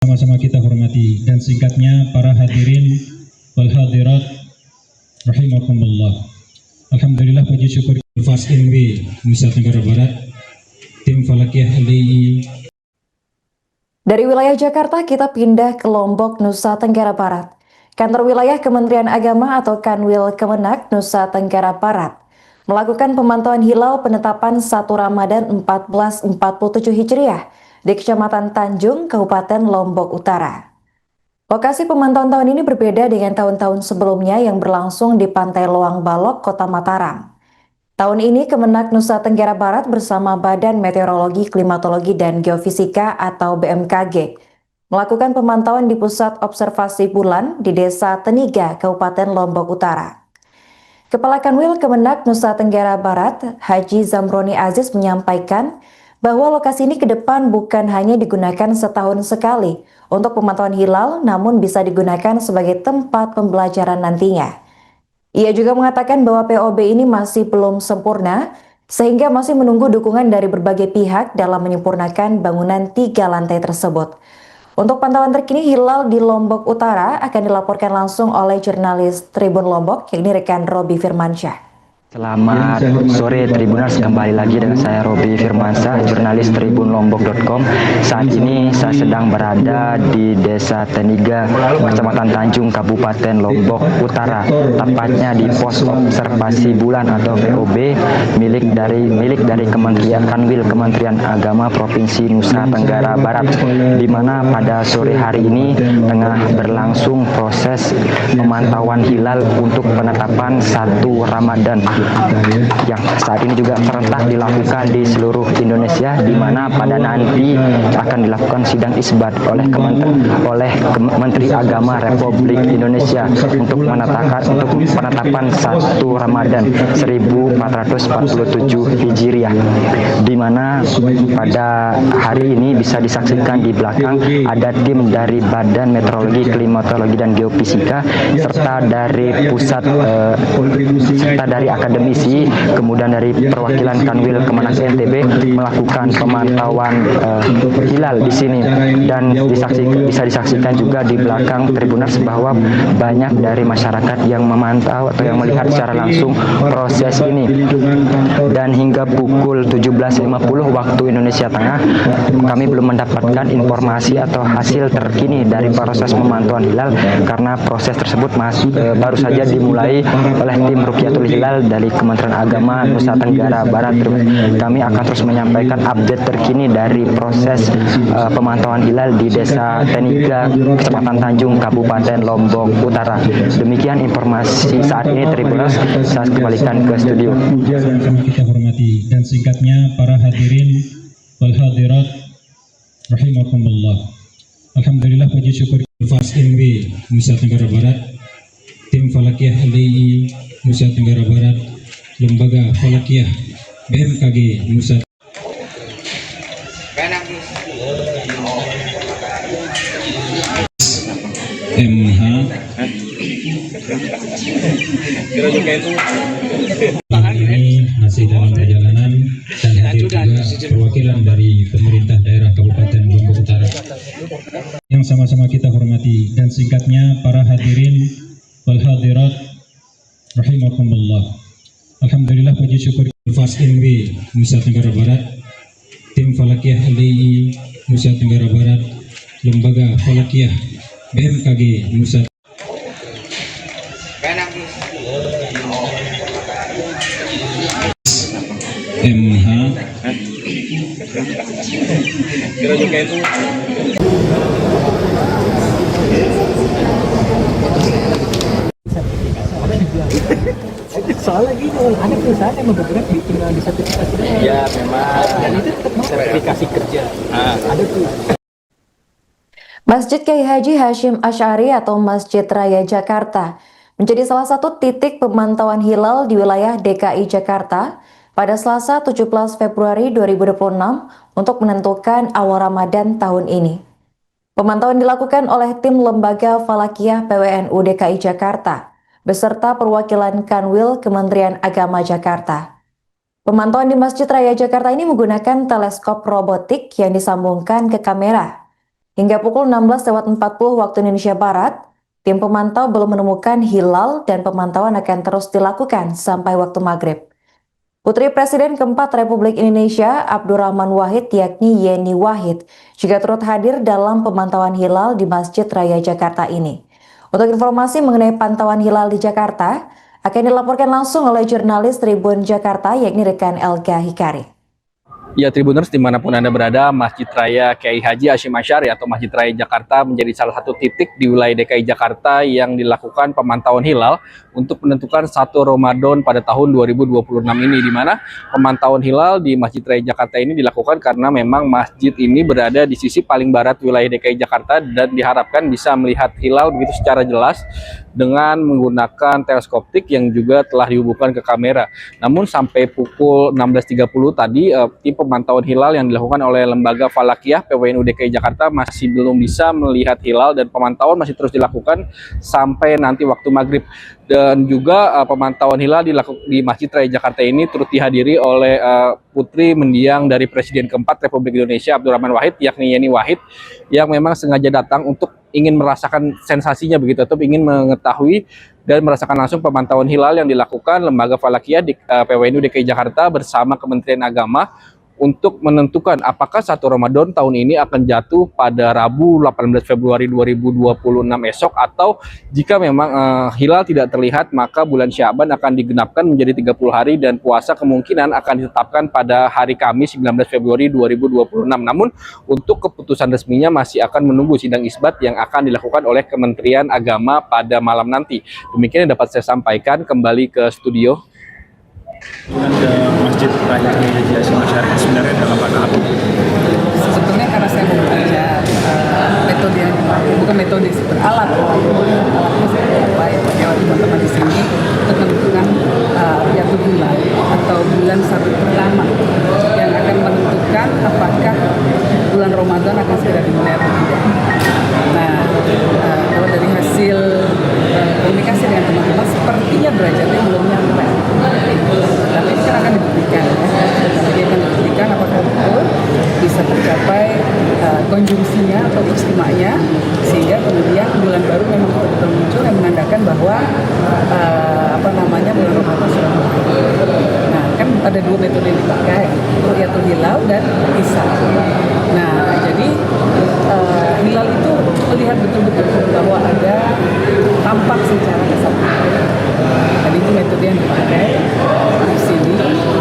Sama-sama kita hormati dan singkatnya para hadirin wal hadirat rahimakumullah. Alhamdulillah, puji syukur Fas NW Nusa Tenggara Barat, tim Falakiyah LDI. Dari wilayah Jakarta kita pindah ke Lombok, Nusa Tenggara Barat. Kantor Wilayah Kementerian Agama atau Kanwil Kemenak Nusa Tenggara Barat melakukan pemantauan hilal penetapan 1 Ramadan 1447 Hijriah di Kecamatan Tanjung, Kabupaten Lombok Utara. Lokasi pemantauan tahun ini berbeda dengan tahun-tahun sebelumnya yang berlangsung di Pantai Loang Balok, Kota Mataram. Tahun ini Kemenak Nusa Tenggara Barat bersama Badan Meteorologi, Klimatologi, dan Geofisika atau BMKG melakukan pemantauan di Pusat Observasi Bulan di Desa Teniga, Kabupaten Lombok Utara. Kepala Kanwil Kemenak Nusa Tenggara Barat, Haji Zamroni Aziz menyampaikan bahwa lokasi ini ke depan bukan hanya digunakan setahun sekali untuk pemantauan hilal, namun bisa digunakan sebagai tempat pembelajaran nantinya. Ia juga mengatakan bahwa POB ini masih belum sempurna, sehingga masih menunggu dukungan dari berbagai pihak dalam menyempurnakan bangunan 3 lantai tersebut. Untuk pantauan terkini hilal di Lombok Utara akan dilaporkan langsung oleh jurnalis Tribun Lombok, yakni rekan Robi Firmansyah. Selamat sore Tribuners, kembali lagi dengan saya Robi Firmansyah, jurnalis tribunlombok.com. Saat ini saya sedang berada di Desa Teniga, Kecamatan Tanjung, Kabupaten Lombok Utara, tepatnya di Pos Observasi Bulan atau POB milik dari Kementerian Kanwil Kementerian Agama Provinsi Nusa Tenggara Barat, di mana pada sore hari ini tengah berlangsung proses pemantauan hilal untuk penetapan 1 Ramadan yang saat ini juga serentak dilakukan di seluruh Indonesia, di mana pada nanti akan dilakukan sidang isbat oleh Menteri Agama Republik Indonesia untuk penetapan 1 Ramadan 1447 Hijriah, di mana pada hari ini bisa disaksikan di belakang ada tim dari Badan Meteorologi, Klimatologi, dan Geofisika serta dari dari akademisi, kemudian dari perwakilan Kanwil Kemenak NTB melakukan pemantauan hilal di sini, dan bisa disaksikan juga di belakang Tribuners bahwa banyak dari masyarakat yang memantau atau yang melihat secara langsung proses ini. Dan hingga pukul 17.50 waktu Indonesia Tengah kami belum mendapatkan informasi atau hasil terkini dari proses pemantauan hilal, karena proses tersebut baru saja dimulai oleh tim Rukyatul Hilal dari Kementerian Agama Nusa Tenggara Barat. Kami akan terus menyampaikan update terkini dari proses pemantauan hilal di Desa Teniga, Kecamatan Tanjung, Kabupaten Lombok Utara. Demikian informasi saat ini Tribuners, saya kembalikan ke studio. Sama kita hormati dan singkatnya para hadirin wal hadirat rahimakumullah. Alhamdulillah, puji syukur Fas NW Nusa Tenggara Barat, tim Falakiyah LDI Nusa Tenggara Barat, Lembaga Falakiyah BMKG Nusa MH ini masih dalam perjalanan, dan hadir juga perwakilan dari pemerintah daerah Kabupaten Lombok Utara yang sama-sama kita hormati dan singkatnya para hadirin wal hadirat rahimakumullah. Alhamdulillah, puji syukur Fas NW Nusa Tenggara Barat, tim Falakiyah LDI Nusa Tenggara Barat, Lembaga Falakiyah BMKG Nusa MH soalnya gini, ada perusahaan yang bergerak di tinggal di sertifikasi doang. Ya memang. Dan itu tetap sertifikasi kerja. Ada tuh. Masjid Kiai Haji Hashim Asy'ari atau Masjid Raya Jakarta menjadi salah satu titik pemantauan hilal di wilayah DKI Jakarta pada Selasa 17 Februari 2026 untuk menentukan awal Ramadan tahun ini. Pemantauan dilakukan oleh tim Lembaga Falakiyah PWNU DKI Jakarta beserta perwakilan Kanwil Kementerian Agama Jakarta. Pemantauan di Masjid Raya Jakarta ini menggunakan teleskop robotik yang disambungkan ke kamera. Hingga pukul 16.40 waktu Indonesia Barat, tim pemantau belum menemukan hilal dan pemantauan akan terus dilakukan sampai waktu maghrib. Putri Presiden keempat Republik Indonesia, Abdurrahman Wahid yakni Yeni Wahid, juga turut hadir dalam pemantauan hilal di Masjid Raya Jakarta ini. Untuk informasi mengenai pantauan hilal di Jakarta, akan dilaporkan langsung oleh jurnalis Tribun Jakarta yakni rekan Elga Hikari. Ya, Tribuners dimanapun Anda berada, Masjid Raya Kiai Haji Hashim Asy'ari atau Masjid Raya Jakarta menjadi salah satu titik di wilayah DKI Jakarta yang dilakukan pemantauan hilal untuk menentukan 1 Ramadan pada tahun 2026 ini, di mana pemantauan hilal di Masjid Raya Jakarta ini dilakukan karena memang masjid ini berada di sisi paling barat wilayah DKI Jakarta dan diharapkan bisa melihat hilal begitu secara jelas dengan menggunakan teleskoptik yang juga telah dihubungkan ke kamera. Namun sampai pukul 16.30 tadi tim pemantauan hilal yang dilakukan oleh Lembaga Falakiyah PWNU DKI Jakarta masih belum bisa melihat hilal dan pemantauan masih terus dilakukan sampai nanti waktu maghrib. Dan juga pemantauan hilal di Masjid Raya Jakarta ini turut dihadiri oleh putri mendiang dari Presiden keempat Republik Indonesia Abdurrahman Wahid yakni Yeni Wahid, yang memang sengaja datang untuk ingin merasakan sensasinya begitu, atau ingin mengetahui dan merasakan langsung pemantauan hilal yang dilakukan Lembaga Falakiyah di PWNU DKI Jakarta bersama Kementerian Agama untuk menentukan apakah 1 Ramadan tahun ini akan jatuh pada Rabu 18 Februari 2026 esok, atau jika memang hilal tidak terlihat maka bulan Syaban akan digenapkan menjadi 30 hari dan puasa kemungkinan akan ditetapkan pada hari Kamis 19 Februari 2026. Namun untuk keputusan resminya masih akan menunggu sidang isbat yang akan dilakukan oleh Kementerian Agama pada malam nanti. Demikian yang dapat saya sampaikan. Kembali ke studio. Ke Masjid Raya Kiai Haji Hashim Asy'ari sebenarnya dalam rangka apa? Sebetulnya karena saya mau belajar metode yang bukan metode alat alatnya seperti apa ya teman-teman di sini untuk menentukan Riyadul Hilal atau bulan sabit pertama yang akan menentukan apakah bulan Ramadan akan segera dimulai atau tidak. Nah, kalau dari hasil komunikasi dengan teman-teman sepertinya derajatnya belum nyampe. Tapi ini kan akan dibuktikan ya. Jadi akan dibuktikan apakah betul bisa tercapai konjungsinya atau istimanya, sehingga kemudian bulan baru memang betul-betul muncul yang menandakan bahwa bulan Ramadan sudah mulai. Nah, kan ada 2 metode yang dipakai, Rukyatul Hilal dan Hisab. Nah, jadi hilal itu melihat betul-betul bahwa ada tampak secara kasat mata. Dan itu metode yang dipakai di sini untuk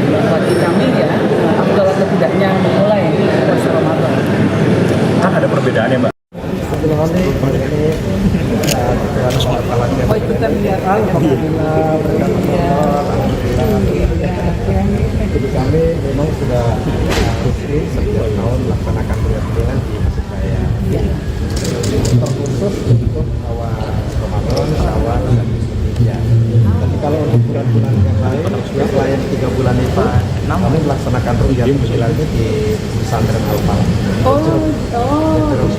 bagi kami ya afdal atau tidaknya memulai puasa Ramadan. Kan ada perbedaannya, Mbak. Oh, ikutan lihat. Alhamdulillah, berkat Allah. Jadi kami memang sudah rutin setiap tahun melaksanakan pengajian di Masjid Raya. Terkhusus untuk awal Ramadan, Syawal, dan Zulhijjah. Tapi kalau untuk bulan-bulan yang lain, selain 3 bulan itu, kami melaksanakan Rukyatul Hilal di Pesantren Al-Falah. Terus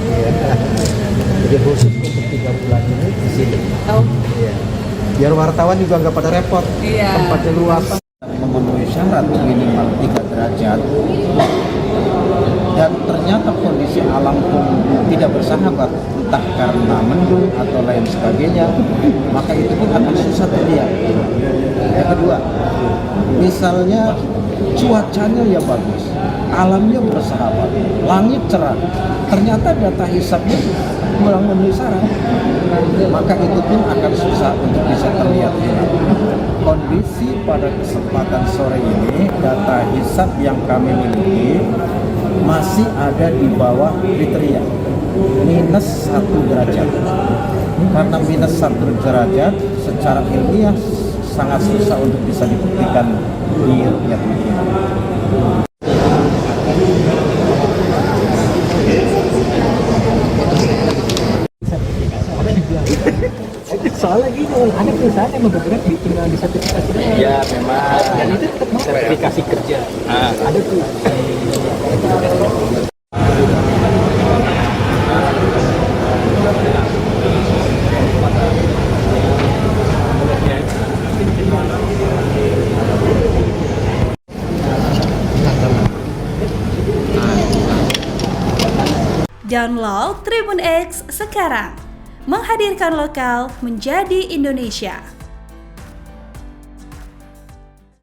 jadi khusus untuk 3 bulan ini di sini. Iya. Biar wartawan juga nggak pada repot. Iya. Tempatnya luas. Memenuhi syarat minimal 3 derajat dan ternyata kondisi alam pun tidak bersahabat, entah karena mendung atau lain sebagainya, maka itu pun akan susah terlihat. Yang kedua, misalnya cuacanya ya bagus, alamnya bersahabat, langit cerah, ternyata data hisabnya kurang memenuhi syarat, maka itu pun akan susah untuk bisa terlihat. Kondisi pada kesempatan sore ini, data hisab yang kami miliki masih ada di bawah kriteria minus 1 derajat. Karena minus 1 derajat secara ilmiah sangat susah untuk bisa dibuktikan di Rukyatul Hilal. Soalnya gini, ada perusahaan yang bergerak di tinggal di sertifikasi. Ya, memang. Dan itu tetap sertifikasi kerja. Ada tuh. Download Tribun X sekarang. Menghadirkan lokal menjadi Indonesia.